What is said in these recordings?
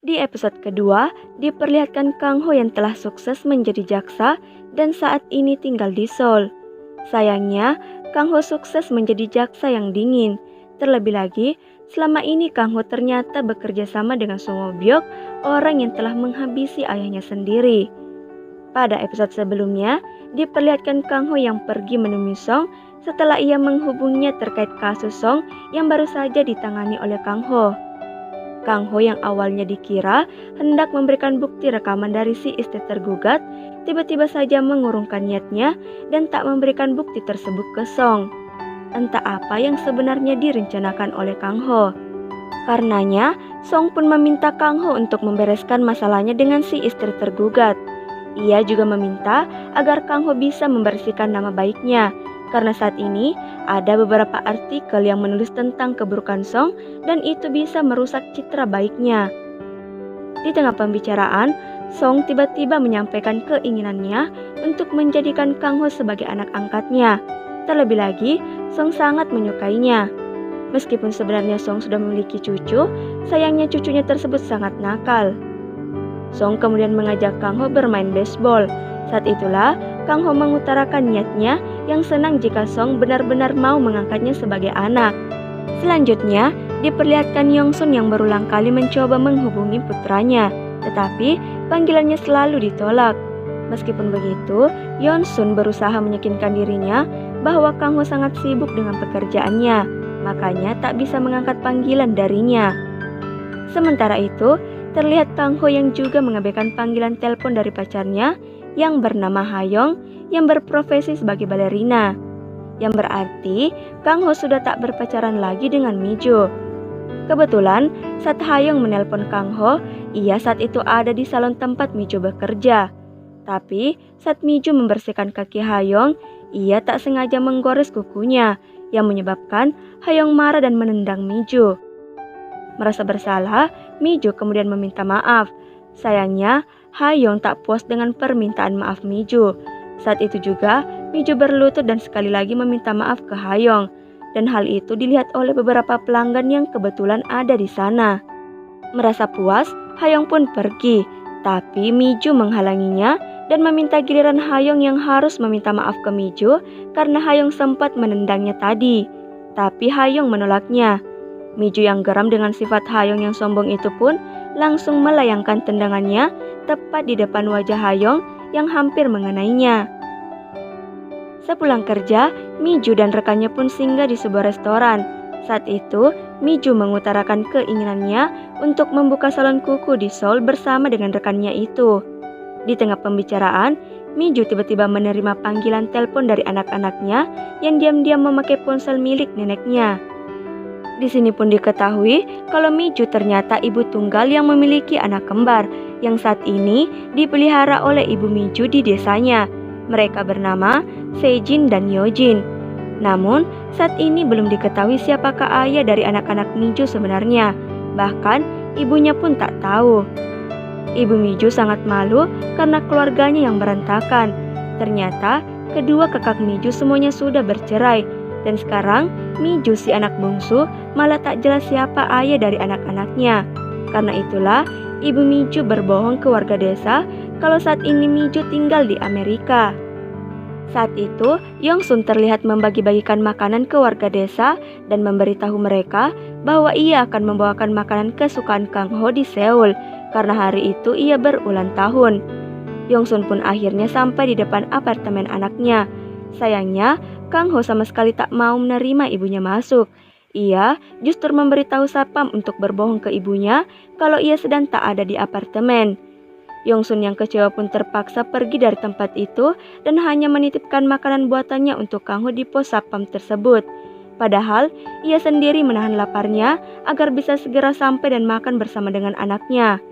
Di episode kedua, diperlihatkan Kang Ho yang telah sukses menjadi jaksa dan saat ini tinggal di Seoul. Sayangnya, Kang Ho sukses menjadi jaksa yang dingin. Terlebih lagi, selama ini Kang Ho ternyata bekerja sama dengan Song Ho Byuk, orang yang telah menghabisi ayahnya sendiri. Pada episode sebelumnya, diperlihatkan Kang Ho yang pergi menemui Song setelah ia menghubunginya terkait kasus Song yang baru saja ditangani oleh Kang Ho. Kang Ho yang awalnya dikira hendak memberikan bukti rekaman dari si istri tergugat, tiba-tiba saja mengurungkan niatnya dan tak memberikan bukti tersebut ke Song. Entah apa yang sebenarnya direncanakan oleh Kang Ho. Karenanya, Song pun meminta Kang Ho untuk membereskan masalahnya dengan si istri tergugat. Ia juga meminta agar Kang Ho bisa membersihkan nama baiknya, karena saat ini ada beberapa artikel yang menulis tentang keburukan Song dan itu bisa merusak citra baiknya. Di tengah pembicaraan, Song tiba-tiba menyampaikan keinginannya untuk menjadikan Kang Ho sebagai anak angkatnya. Terlebih lagi, Song sangat menyukainya. Meskipun sebenarnya Song sudah memiliki cucu, sayangnya cucunya tersebut sangat nakal. Song kemudian mengajak Kang Ho bermain baseball. Saat itulah Kang Ho mengutarakan niatnya yang senang jika Song benar-benar mau mengangkatnya sebagai anak. Selanjutnya, diperlihatkan Yong Sun yang berulang kali mencoba menghubungi putranya, tetapi panggilannya selalu ditolak. Meskipun begitu, Yeon Sun berusaha meyakinkan dirinya bahwa Kang Ho sangat sibuk dengan pekerjaannya, makanya tak bisa mengangkat panggilan darinya. Sementara itu, terlihat Kang Ho yang juga mengabaikan panggilan telepon dari pacarnya yang bernama Ha-young yang berprofesi sebagai balerina. Yang berarti Kang Ho sudah tak berpacaran lagi dengan Mi-ju. Kebetulan saat Ha-young menelpon Kang Ho, ia saat itu ada di salon tempat Mi-ju bekerja. Tapi saat Mi-ju membersihkan kaki Ha-young, ia tak sengaja menggores kukunya yang menyebabkan Ha-young marah dan menendang Mi-ju. Merasa bersalah, Mi-ju kemudian meminta maaf. Sayangnya, Ha-young tak puas dengan permintaan maaf Mi-ju. Saat itu juga, Mi-ju berlutut dan sekali lagi meminta maaf ke Ha-young. Dan hal itu dilihat oleh beberapa pelanggan yang kebetulan ada di sana. Merasa puas, Ha-young pun pergi. Tapi Mi-ju menghalanginya dan meminta giliran Ha-young yang harus meminta maaf ke Mi-ju karena Ha-young sempat menendangnya tadi. Tapi Ha-young menolaknya. Mi-ju yang geram dengan sifat Ha-young yang sombong itu pun langsung melayangkan tendangannya tepat di depan wajah Ha-young yang hampir mengenainya. Sepulang kerja, Mi-ju dan rekannya pun singgah di sebuah restoran. Saat itu, Mi-ju mengutarakan keinginannya untuk membuka salon kuku di Seoul bersama dengan rekannya itu. Di tengah pembicaraan, Mi-ju tiba-tiba menerima panggilan telepon dari anak-anaknya yang diam-diam memakai ponsel milik neneknya. Di sini pun diketahui kalau Mi-ju ternyata ibu tunggal yang memiliki anak kembar yang saat ini dipelihara oleh ibu Mi-ju di desanya. Mereka bernama Se-jin dan Yo-jin. Namun, saat ini belum diketahui siapakah ayah dari anak-anak Mi-ju sebenarnya. Bahkan, ibunya pun tak tahu. Ibu Mi-ju sangat malu karena keluarganya yang berantakan. Ternyata, kedua kakak Mi-ju semuanya sudah bercerai. Dan sekarang, Mi-ju si anak bungsu malah tak jelas siapa ayah dari anak-anaknya. Karena itulah, ibu Mi-ju berbohong ke warga desa kalau saat ini Mi-ju tinggal di Amerika. Saat itu, Yong Sun terlihat membagi-bagikan makanan ke warga desa dan memberitahu mereka bahwa ia akan membawakan makanan kesukaan Kang Ho di Seoul karena hari itu ia berulang tahun. Yong Sun pun akhirnya sampai di depan apartemen anaknya. Sayangnya, Kang Ho sama sekali tak mau menerima ibunya masuk. Ia justru memberitahu satpam untuk berbohong ke ibunya kalau ia sedang tak ada di apartemen. Yong Sun yang kecewa pun terpaksa pergi dari tempat itu dan hanya menitipkan makanan buatannya untuk Kang Ho di pos satpam tersebut. Padahal, ia sendiri menahan laparnya agar bisa segera sampai dan makan bersama dengan anaknya.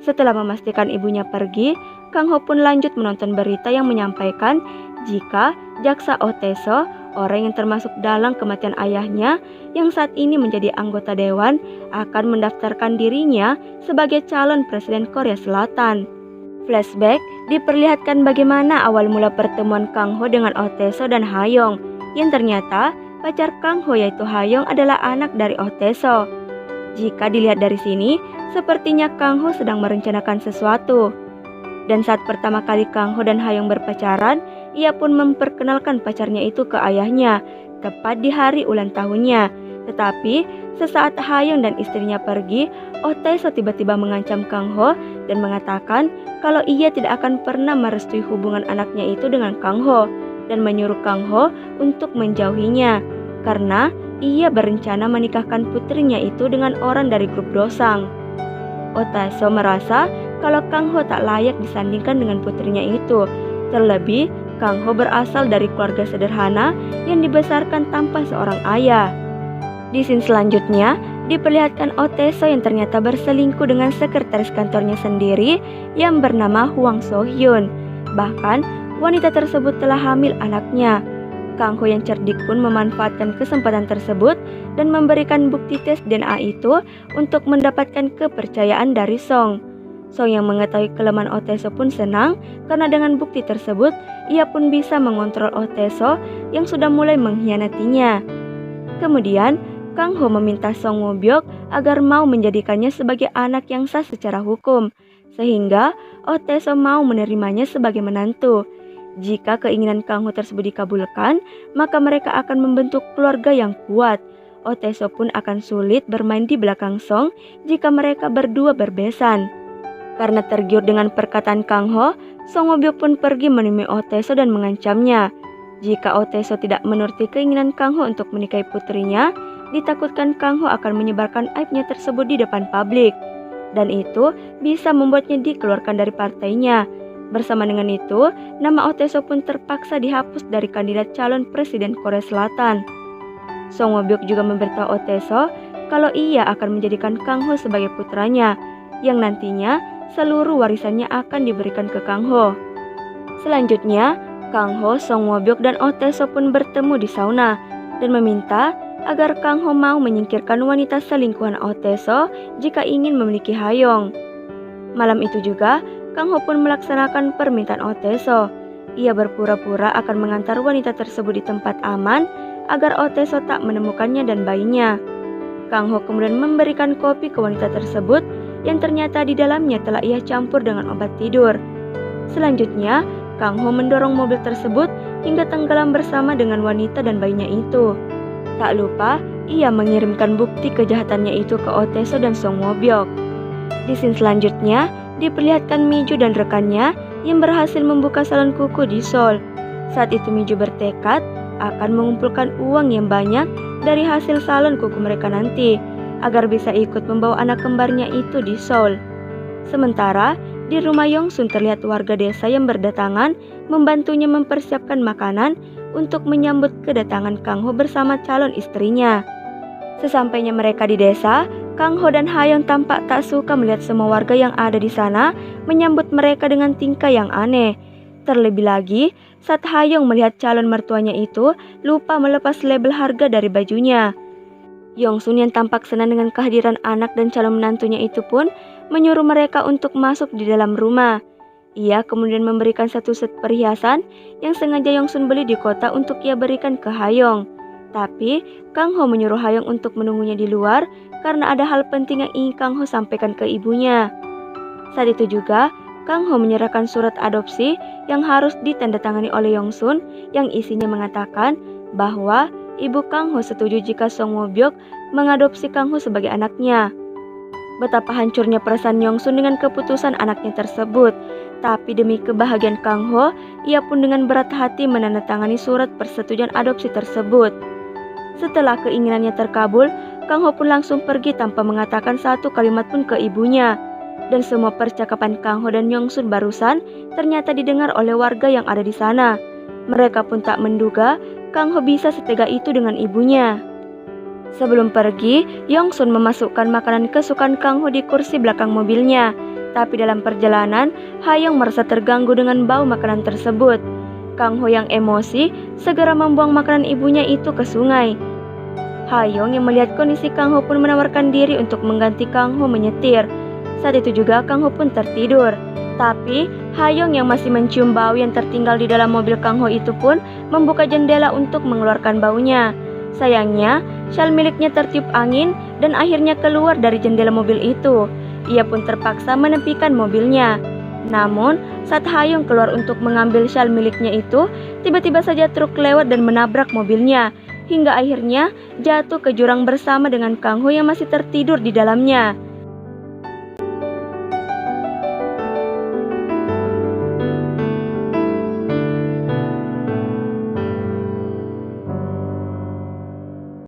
Setelah memastikan ibunya pergi, Kang Ho pun lanjut menonton berita yang menyampaikan jika Jaksa Oh Tae-seo, orang yang termasuk dalang kematian ayahnya yang saat ini menjadi anggota dewan, akan mendaftarkan dirinya sebagai calon presiden Korea Selatan. Flashback diperlihatkan bagaimana awal mula pertemuan Kang Ho dengan Oh Tae-seo dan Ha-young, yang ternyata pacar Kang Ho yaitu Ha-young adalah anak dari Oh Tae-seo. Jika dilihat dari sini, Sepertinya Kang Ho sedang merencanakan sesuatu. Dan saat pertama kali Kang Ho dan Hayong berpacaran, ia pun memperkenalkan pacarnya itu ke ayahnya, tepat di hari ulang tahunnya. Tetapi, sesaat Hayong dan istrinya pergi, Oh Tae-so tiba-tiba mengancam Kang Ho dan mengatakan kalau ia tidak akan pernah merestui hubungan anaknya itu dengan Kang Ho dan menyuruh Kang Ho untuk menjauhinya karena ia berencana menikahkan putrinya itu dengan orang dari grup Dosang. Oh Tae-so merasa kalau Kang Ho tak layak disandingkan dengan putrinya itu. Terlebih, Kang Ho berasal dari keluarga sederhana yang dibesarkan tanpa seorang ayah. Di scene selanjutnya, diperlihatkan Oh Tae-so yang ternyata berselingkuh dengan sekretaris kantornya sendiri yang bernama Hwang So-hyun. Bahkan, wanita tersebut telah hamil anaknya. Kang Ho yang cerdik pun memanfaatkan kesempatan tersebut dan memberikan bukti tes DNA itu untuk mendapatkan kepercayaan dari Song. Song yang mengetahui kelemahan Oh Tae-so pun senang karena dengan bukti tersebut ia pun bisa mengontrol Oh Tae-so yang sudah mulai mengkhianatinya. Kemudian Kang Ho meminta Song Woo-byuk agar mau menjadikannya sebagai anak yang sah secara hukum, sehingga Oh Tae-so mau menerimanya sebagai menantu. Jika keinginan Kang Ho tersebut dikabulkan, maka mereka akan membentuk keluarga yang kuat. Oh Tae-so pun akan sulit bermain di belakang Song jika mereka berdua berbesan. Karena tergiur dengan perkataan Kang Ho, Song Woo-byuk pun pergi menemui Oh Tae-so dan mengancamnya. Jika Oh Tae-so tidak menuruti keinginan Kang Ho untuk menikahi putrinya, ditakutkan Kang Ho akan menyebarkan aibnya tersebut di depan publik. Dan itu bisa membuatnya dikeluarkan dari partainya. Bersama dengan itu, nama Oh Tae-so pun terpaksa dihapus dari kandidat calon presiden Korea Selatan. Song Woo-byuk juga memberitahu Oh Tae-so kalau ia akan menjadikan Kang Ho sebagai putranya, yang nantinya seluruh warisannya akan diberikan ke Kang Ho. Selanjutnya, Kang Ho, Song Woo-byuk dan Oh Tae-so pun bertemu di sauna dan meminta agar Kang Ho mau menyingkirkan wanita selingkuhan Oh Tae-so jika ingin memiliki Hayong. Malam itu juga, Kang Ho pun melaksanakan permintaan Oh Tae-so. Ia berpura-pura akan mengantar wanita tersebut di tempat aman agar Oh Tae-so tak menemukannya dan bayinya. Kang Ho kemudian memberikan kopi ke wanita tersebut yang ternyata di dalamnya telah ia campur dengan obat tidur. Selanjutnya, Kang Ho mendorong mobil tersebut hingga tenggelam bersama dengan wanita dan bayinya itu. Tak lupa, ia mengirimkan bukti kejahatannya itu ke Oh Tae-so dan Song Woo-byuk. Di scene selanjutnya, diperlihatkan Miju dan rekannya yang berhasil membuka salon kuku di Seoul. Saat itu Miju bertekad akan mengumpulkan uang yang banyak dari hasil salon kuku mereka nanti, agar bisa ikut membawa anak kembarnya itu di Seoul. Sementara, di rumah Yongsun terlihat warga desa yang berdatangan membantunya mempersiapkan makanan untuk menyambut kedatangan Kang Ho bersama calon istrinya. Sesampainya mereka di desa, Kang Ho dan Hayong tampak tak suka melihat semua warga yang ada di sana menyambut mereka dengan tingkah yang aneh. Terlebih lagi, saat Hayong melihat calon mertuanya itu lupa melepas label harga dari bajunya. Yongsun yang tampak senang dengan kehadiran anak dan calon menantunya itu pun menyuruh mereka untuk masuk di dalam rumah. Ia kemudian memberikan satu set perhiasan yang sengaja Yongsun beli di kota untuk ia berikan ke Hayong. Tapi Kang Ho menyuruh Hayong untuk menunggunya di luar karena ada hal penting yang ingin Kang Ho sampaikan ke ibunya. Saat itu juga, Kang Ho menyerahkan surat adopsi yang harus ditandatangani oleh Yongsun yang isinya mengatakan bahwa ibu Kang Ho setuju jika Song Woo-byuk mengadopsi Kang Ho sebagai anaknya. Betapa hancurnya perasaan Yongsun dengan keputusan anaknya tersebut. Tapi demi kebahagiaan Kang Ho, ia pun dengan berat hati menandatangani surat persetujuan adopsi tersebut. Setelah keinginannya terkabul, Kang Ho pun langsung pergi tanpa mengatakan satu kalimat pun ke ibunya. Dan semua percakapan Kang Ho dan Yongsun barusan ternyata didengar oleh warga yang ada di sana. Mereka pun tak menduga Kang Ho bisa setega itu dengan ibunya. Sebelum pergi, Yongsun memasukkan makanan kesukaan Kang Ho di kursi belakang mobilnya. Tapi dalam perjalanan, Hayong merasa terganggu dengan bau makanan tersebut. Kang Ho yang emosi segera membuang makanan ibunya itu ke sungai. Hayong yang melihat kondisi Kang Ho pun menawarkan diri untuk mengganti Kang Ho menyetir. Saat itu juga Kang Ho pun tertidur. Tapi Hayong yang masih mencium bau yang tertinggal di dalam mobil Kang Ho itu pun membuka jendela untuk mengeluarkan baunya. Sayangnya, syal miliknya tertiup angin dan akhirnya keluar dari jendela mobil itu. Ia pun terpaksa menepikan mobilnya. Namun, saat Hayung keluar untuk mengambil syal miliknya itu, tiba-tiba saja truk lewat dan menabrak mobilnya, hingga akhirnya jatuh ke jurang bersama dengan Kang Ho yang masih tertidur di dalamnya.